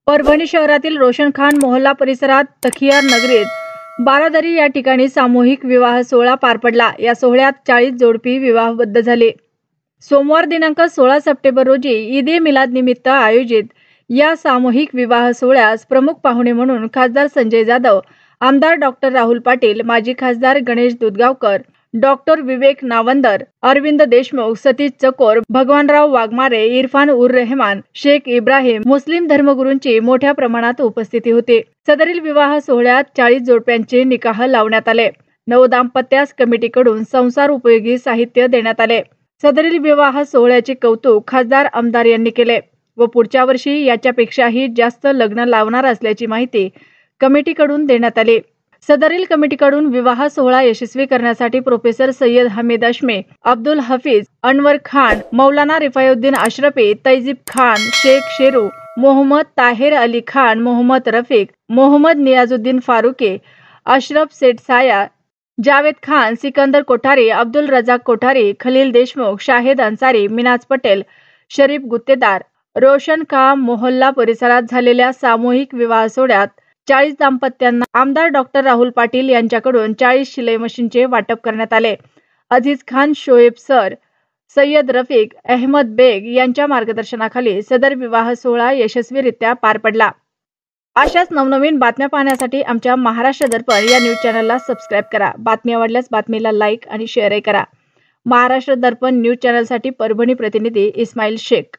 परभणी शहरातील रोशन खान मोहल्ला परिसरात तखियार नगरीत बारादरी या ठिकाणी सामूहिक विवाह सोहळा पार पडला। या सोहळ्यात 40 जोडपी विवाहबद्ध झाले। सोमवार दिनांक 16 सप्टेंबर रोजी ईद-ए मिलाद निमित्त आयोजित या सामूहिक विवाह सोहळ्यास प्रमुख पाहुणे म्हणून खासदार संजय जाधव, आमदार डॉक्टर राहुल पाटील, माजी खासदार गणेश दुधगावकर, डॉक्टर विवेक नावंदर, अरविंद देशमुख, सतीश चकोर, भगवानराव वाघमारे, इरफान उर रहमान, शेख इब्राहिम, मुस्लिम धर्मगुरूंची मोठ्या प्रमाणात उपस्थिती होती। सदरील विवाह सोहळ्यात 40 जोडप्यांचे निकाह लावण्यात आले। नवदाम्पत्यास कमिटीकडून संसार उपयोगी साहित्य देण्यात आले। सदरील विवाह सोहळ्याचे कौतुक खासदार आमदार यांनी केले व पुढच्या वर्षी याच्यापेक्षाही जास्त लग्न लावणार असल्याची माहिती कमिटीकडून देण्यात आली। सदरील कमिटीकडून विवाह सोहळा यशस्वी करण्यासाठी प्रोफेसर सय्यद हमीद अशमी, अब्दुल हफीज, अनवर खान, मौलाना रिफायुद्दीन अशरफी, तैजीब खान, शेख शेरू, मोहम्मद ताहिर अली खान, मोहम्मद रफीक, मोहम्मद नियाजुद्दीन फारुकी, अशरफ सेठ साया, जावेद खान, सिकंदर कोठारी, अब्दुल रजाक कोठारी, खलील देशमुख, शाहिद अन्सारी, मिनाज पटेल, शरीफ गुत्तेदार, रोशन खान मोहल्ला परिसरात झालेल्या सामूहिक विवाह सोहळ्यात 40 दाम्पत्यांना आमदार डॉक्टर राहुल पाटील यांच्याकडून 40 शिलाई मशीनचे वाटप करण्यात आले। अजीज खान, शोएब सर, सय्यद रफीक, अहमद बेग यांच्या मार्गदर्शनाखाली सदर विवाह सोहळा यशस्वीरित्या पार पडला। अशाच नवनवीन बातम्या पाहण्यासाठी आमच्या महाराष्ट्र दर्पण या न्यूज चॅनलला सबस्क्राईब करा। बातमी आवडल्यास बातमीला लाईक आणि शेअरही करा। महाराष्ट्र दर्पण न्यूज चॅनलसाठी परभणी प्रतिनिधी इस्माईल शेख।